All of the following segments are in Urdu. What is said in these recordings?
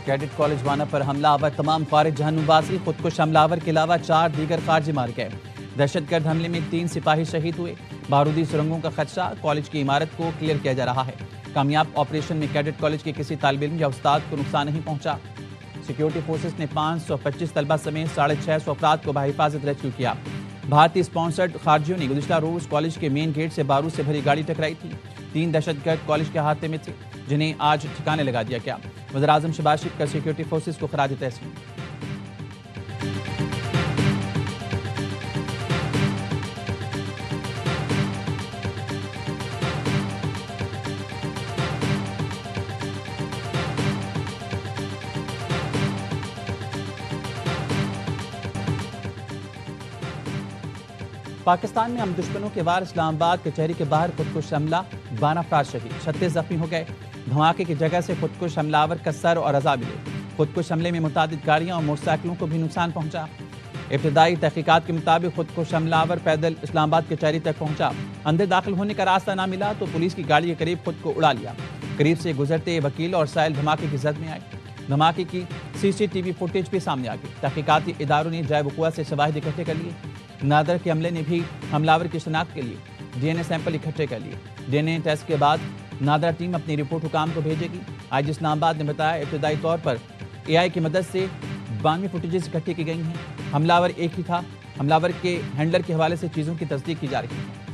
کیڈٹ کالج وانا پر حملہ آور تمام خارج جہنم واسی، خودکش حملہ آور کے علاوہ 4 دیگر خارجی مار گئے۔ دہشت گرد حملے میں 3 سپاہی شہید ہوئے۔ بارودی سرنگوں کا خدشہ، کالج کی عمارت کو کلیئر کیا جا رہا ہے۔ کامیاب آپریشن میں کیڈٹ کالج کے کسی طالب علم یا استاد کو نقصان نہیں پہنچا۔ سیکیورٹی فورسز نے 525 طلبہ سمیت 650 افراد کو بحفاظت ریسکیو کیا۔ بھارتی اسپانسرڈ خارجیوں نے گزشتہ روز کالج کے مین گیٹ سے بارود سے بھری گاڑی ٹکرائی تھی۔ 3 دہشت گرد کالج کے احاطے میں تھے، جنہیں آج ٹھکانے لگا دیا گیا۔ وزیراعظم شہباز شریف کا سیکیورٹی فورسز کو خراج تحسین۔ پاکستان میں ہم دشمنوں کے وار اسلام آباد کچہری کے باہر خودکش حملہ، 12 افراد شہید، 36 زخمی ہو گئے۔ دھماکے کی جگہ سے خودکش حملہ آور کا سر اور اعضاء ملے۔ خودکش حملے میں متعدد گاڑیاں اور موٹر سائیکلوں کو بھی نقصان پہنچا۔ ابتدائی تحقیقات کے مطابق خودکش حملہ آور پیدل اسلام آباد کچہری تک پہنچا۔ اندر داخل ہونے کا راستہ نہ ملا تو پولیس کی گاڑی کے قریب خود کو اڑا لیا۔ قریب سے گزرتے وکیل اور سائل دھماکے کی زد میں آئے۔ دھماکے کی CCTV فوٹیج بھی سامنے آ گئی۔ تحقیقاتی اداروں نے جائے وقوع سے شواہد اکٹھے کر لیے۔ نادر کے عملے نے بھی حملہ آور کی شناخت کے لیے DNA سیمپل اکٹھے کر لیے۔ DNA ٹیسٹ کے بعد نادر ٹیم اپنی رپورٹ حکام کو بھیجے گی۔ IG اسلام آباد نے بتایا ابتدائی طور پر AI کی مدد سے 92 فوٹیجز اکٹھی کی گئی ہیں۔ حملہ آور ایک ہی تھا۔ حملہ آور کے ہینڈلر کے حوالے سے چیزوں کی تصدیق کی جا رہی ہے۔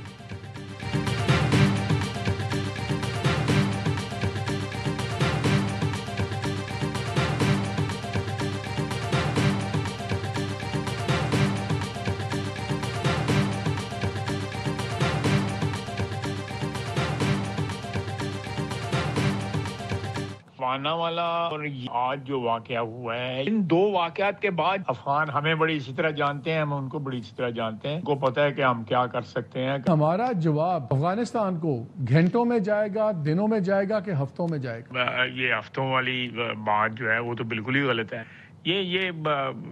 وانا والا اور آج جو واقعہ ہوا ہے، ان 2 واقعات کے بعد افغان ہمیں بڑی اچھی طرح جانتے ہیں، ہم ان کو بڑی اچھی طرح جانتے ہیں، ان کو پتہ ہے کہ ہم کیا کر سکتے ہیں۔ ہمارا جواب افغانستان کو گھنٹوں میں جائے گا، دنوں میں جائے گا کہ ہفتوں میں جائے گا؟ یہ ہفتوں والی بات جو ہے وہ تو بالکل ہی غلط ہے۔ یہ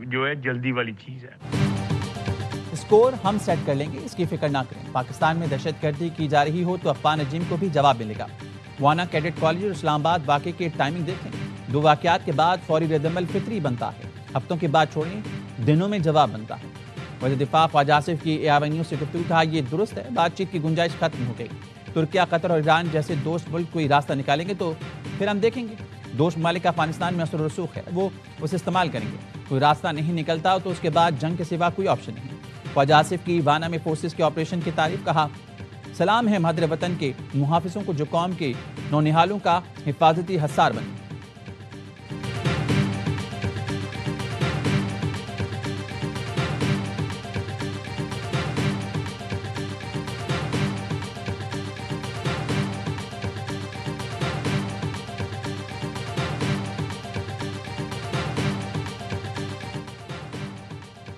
جو ہے جلدی والی چیز ہے۔ اسکور ہم سیٹ کر لیں گے، اس کی فکر نہ کریں۔ پاکستان میں دہشت گردی کی جا رہی ہو تو افغان رجیم کو بھی جواب ملے گا۔ وانا کیڈٹ کالج اور اسلام آباد واقعے کی ٹائمنگ دیکھیں۔ 2 واقعات کے بعد فوری رد عمل فطری بنتا ہے، ہفتوں کے بعد چھوڑیں، دنوں میں جواب بنتا ہے۔ وزیر دفاع خواجہ آصف کی AIR نیوز سے گفتگو کہا یہ درست ہے، بات چیت کی گنجائش ختم ہو گئی۔ ترکیہ، قطر اور ایران جیسے دوست ملک کوئی راستہ نکالیں گے تو پھر ہم دیکھیں گے۔ دوست ممالک کا افغانستان میں اثر و رسوخ ہے، وہ اسے استعمال کریں گے۔ کوئی راستہ نہیں نکلتا تو اس کے بعد جنگ کے سوا کوئی آپشن نہیں۔ خواجہ آصف کی وانا میں فورسز کے آپریشن کی تعریف، کہا سلام ہے مادر وطن کے محافظوں کو جو قوم کے نونہالوں کا حفاظتی حصار بنے۔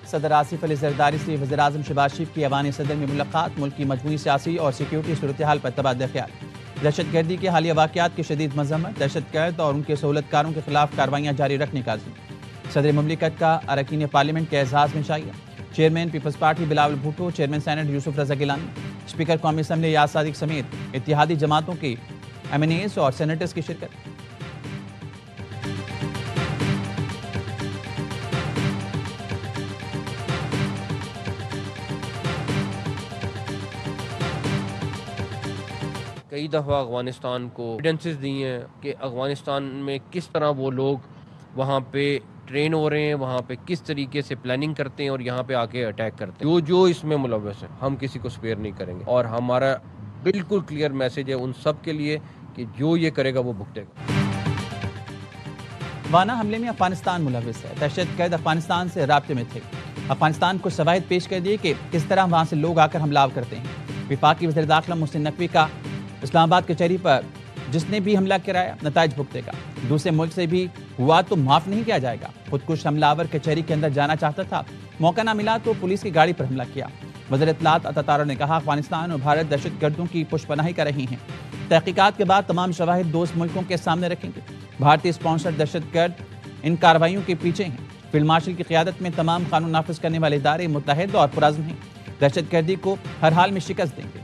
صدر آصف علی زرداری سے وزیراعظم شہباز شریف کی ایوان صدر میں ملاقات، ملک کی مجموعی سیاسی اور سیکیورٹی صورتحال پر تبادلہ خیال۔ دہشت گردی کے حالیہ واقعات کی شدید مذمت، دہشت گرد اور ان کے سہولت کاروں کے خلاف کارروائیاں جاری رکھنے کا عزم۔ صدر مملکت کا اراکین پارلیمنٹ کے اعزاز میں شائع، chairman Peoples Party Bilawal Bhutto, chairman senate Yousuf Raza Gilani, speaker قومی اسمبلی ایاز صادق سمیت اتحادی جماعتوں کے MNAs اور سینیٹرز کی شرکت۔ کئی دفعہ افغانستان کو ایویڈنسز دی ہیں کہ افغانستان میں کس طرح وہ لوگ وہاں پہ ٹرین ہو رہے ہیں، وہاں پہ کس طریقے سے پلاننگ کرتے ہیں اور یہاں پہ آ کے اٹیک کرتے ہیں۔ جو اس میں ملوث ہے ہم کسی کو سپیئر نہیں کریں گے، اور ہمارا بالکل کلیئر میسج ہے ان سب کے لیے کہ جو یہ کرے گا وہ بھگتے گا۔ وانا حملے میں افغانستان ملوث ہے، دہشت گرد افغانستان سے رابطے میں تھے۔ افغانستان کو شواہد پیش کر دیے کہ کس طرح وہاں سے لوگ آ کر حملہ کرتے ہیں۔ وفاقی وزیر داخلہ محسن نقوی کا اسلام آباد کچہری پر جس نے بھی حملہ کرایا نتائج بھگتے گا، دوسرے ملک سے بھی ہوا تو معاف نہیں کیا جائے گا۔ خودکش حملہ آور کچہری کے اندر جانا چاہتا تھا، موقع نہ ملا تو پولیس کی گاڑی پر حملہ کیا۔ وزیر اطلاعات عطا تارا نے کہا افغانستان اور بھارت دہشت گردوں کی پشت پناہی کر رہی ہیں، تحقیقات کے بعد تمام شواہد دوست ملکوں کے سامنے رکھیں گے۔ بھارتی اسپانسر دہشت گرد ان کارروائیوں کے پیچھے ہیں۔ فیلڈ مارشل کی قیادت میں تمام قانون نافذ کرنے والے ادارے متحد اور پرعزم ہیں، دہشت گردی کو ہر حال میں شکست دیں گے۔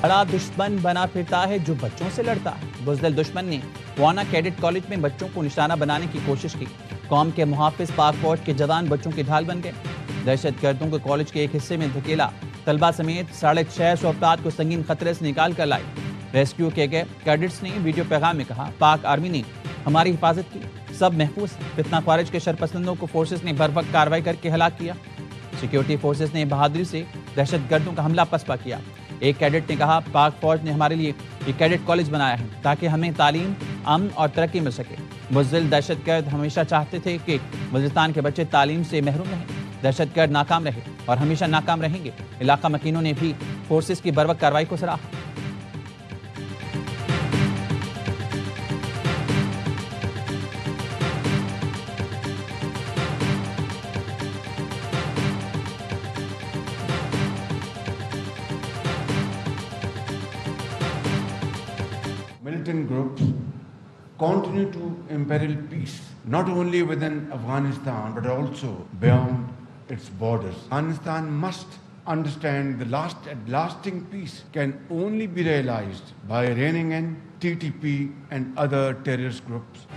بڑا دشمن بنا پھرتا ہے جو بچوں سے لڑتا ہے۔ بزدل دشمن نے وانا کیڈٹ کالج میں بچوں کو نشانہ بنانے کی کوشش کی۔ قوم کے محافظ پاک فوج کے جوان بچوں کی ڈھال بن گئے۔ دہشت گردوں کو کالج کے ایک حصے میں دھکیلا، طلبہ سمیت 650 افراد کو سنگین خطرے سے نکال کر لائے۔ ریسکیو کیے گئے کیڈٹس نے ویڈیو پیغام میں کہا، پاک آرمی نے ہماری حفاظت کی، سب محفوظ ہیں۔ فتنہ خارج کے شرپسندوں کو فورسز نے بروقت کارروائی کر کے ہلاک کیا۔ سیکیورٹی فورسز نے بہادری سے دہشت گردوں کا حملہ پسپا کیا۔ ایک کیڈٹ نے کہا، پاک فوج نے ہمارے لیے یہ کیڈٹ کالج بنایا ہے تاکہ ہمیں تعلیم، امن اور ترقی مل سکے۔ بزدل دہشت گرد ہمیشہ چاہتے تھے کہ بلوچستان کے بچے تعلیم سے محروم رہیں۔ دہشت گرد ناکام رہے اور ہمیشہ ناکام رہیں گے۔ علاقہ مکینوں نے بھی فورسز کی بروقت کارروائی کو سراہا۔ Militant groups continue to imperil peace, not only within Afghanistan but also beyond its borders. Afghanistan must understand the lasting peace can only be realized by reining in TTP and other terrorist groups.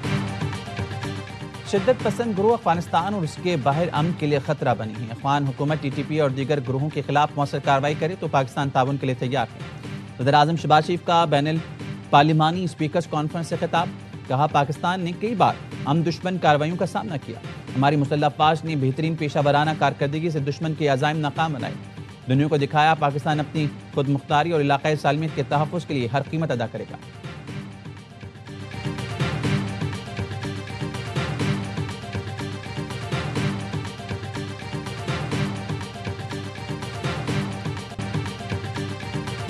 شدت پسند گروہ افغانستان اور اس کے باہر امن کے لیے خطرہ بنی ہیں۔ افغان حکومت ٹی ٹی پی اور دیگر گروہوں کے خلاف مؤثر کارروائی کرے تو پاکستان تعاون کے لیے تیار ہے۔ صدر اعظم شہباز شریف کا بین الپارلیمانی اسپیکرز کانفرنس سے خطاب، کہا پاکستان نے کئی بار ہم دشمن کارروائیوں کا سامنا کیا، ہماری مسلح افواج نے بہترین پیشہ ورانہ کارکردگی سے دشمن کے عزائم ناکام بنائے، دنیا کو دکھایا پاکستان اپنی خود مختاری اور علاقائی سالمیت کے تحفظ کے لیے ہر قیمت ادا کرے گا۔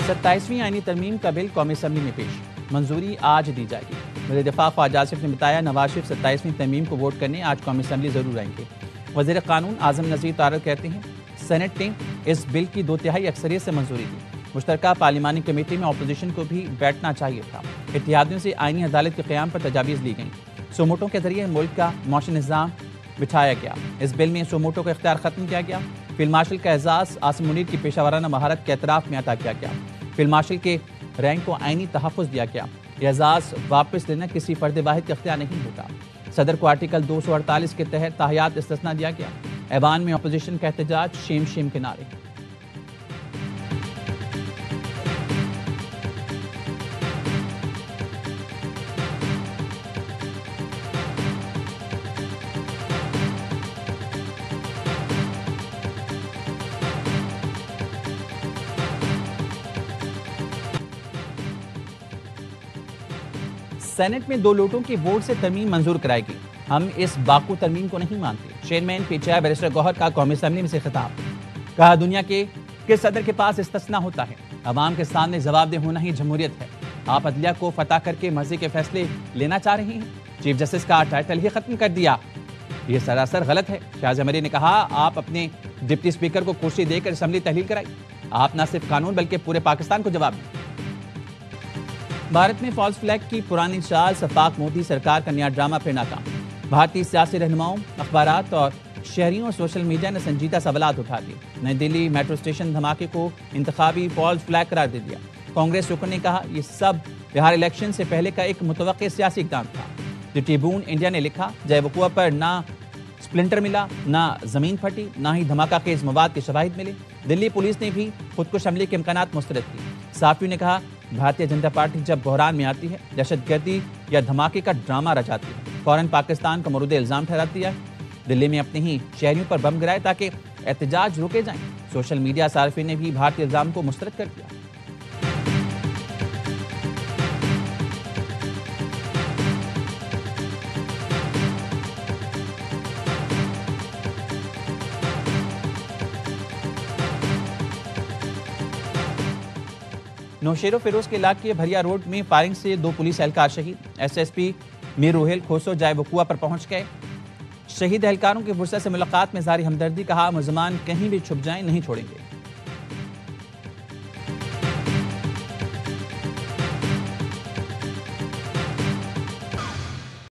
ستائیسویں آئینی ترمیم کا بل قومی اسمبلی میں پیش، منظوری آج دی جائے گی۔ وزیر دفاع خواجہ آصف نے بتایا، نواز شریف 27ویں ترمیم کو ووٹ کرنے آج قومی اسمبلی ضرور آئیں گے۔ وزیر قانون اعظم نذیر طارق کہتے ہیں، سینٹ نے اس بل کی 2/3 اکثریت سے منظوری دی۔ مشترکہ پارلیمانی کمیٹی میں اپوزیشن کو بھی بیٹھنا چاہیے تھا۔ اتحادیوں سے آئینی عدالت کے قیام پر تجاویز لی گئیں۔ سوموٹو کے ذریعے ملک کا معاشی نظام بٹھایا گیا۔ اس بل میں سوموٹو کا اختیار ختم کیا گیا۔ فیلڈ مارشل کا اعزاز عاصم منیر کی پیشہ ورانہ مہارت کے اعتراف میں عطا کیا گیا۔ فیلڈ مارشل کے رینک کو آئینی تحفظ دیا گیا۔ یہ اعزاز واپس لینا کسی فرد واحد کا اختیار نہیں ہوگا۔ صدر کو آرٹیکل 248 کے تحت تاحیات استثناء دیا گیا۔ ایوان میں اپوزیشن کا احتجاج، شیم شیم کے نعرے۔ سینٹ میں 2 لوٹوں کے ووٹ سے ترمیم منظور کرائے گی، ہم اس باقو ترمیم کو نہیں مانتے۔ Chairman P T I barrister Gohar کا قومی اسمبلی میں سے خطاب، کہا دنیا کے کس صدر کے پاس استثناء ہوتا ہے؟ عوام کے سامنے جواب دہ ہونا ہی جمہوریت ہے۔ آپ عدلیہ کو فتح کر کے مرضی کے فیصلے لینا چاہ رہے ہیں، چیف جسٹس کا ٹائٹل ہی ختم کر دیا، یہ سراسر غلط ہے۔ شاہ زمری نے کہا، آپ اپنے ڈپٹی اسپیکر کو کرسی دے کر اسمبلی تحلیل کرائی، آپ نہ صرف قانون بلکہ پورے پاکستان کو جواب دیں۔ بھارت میں فالس فلیگ کی پرانی چال، سفاق مودی سرکار کا نیا ڈرامہ پھر ناکام۔ بھارتی سیاسی رہنماؤں، اخبارات اور شہریوں اور سوشل میڈیا نے سنجیدہ سوالات اٹھا دیے۔ نئی دلی میٹرو اسٹیشن دھماکے کو انتخابی فالس فلیگ قرار دے دیا۔ کانگریس رکن نے کہا، یہ سب بہار الیکشن سے پہلے کا ایک متوقع سیاسی اقدام تھا۔ دی ٹریبون انڈیا نے لکھا، جائے وقوع پر نہ سپلنٹر ملا، نہ زمین پھٹی، نہ ہی دھماکہ خیز مواد کے شواہد ملے۔ دلی پولیس نے بھی خود کش حملے کے امکانات مسترد کیے۔ صحافیوں نے کہا، بھارتیہ جنتا پارٹی جب بحران میں آتی ہے، دہشت گردی یا دھماکے کا ڈرامہ رچاتی ہے، فوراً پاکستان کا مورد الزام ٹھہراتی ہے۔ دلی میں اپنے ہی شہریوں پر بم گرائے تاکہ احتجاج روکے جائیں۔ سوشل میڈیا صارفین نے بھی بھارتی الزام کو مسترد کر دیا۔ نوشیر و فیروز کے علاقے بھریا روڈ میں فائرنگ سے 2 پولیس اہلکار شہید۔ ایس ایس پی میر روہیل کھوسو جائے وقوع پر پہنچ گئے۔ شہید اہلکاروں کے ورثہ سے ملاقات میں ظاہری ہمدردی، کہا ملزمان کہیں بھی چھپ جائیں نہیں چھوڑیں گے۔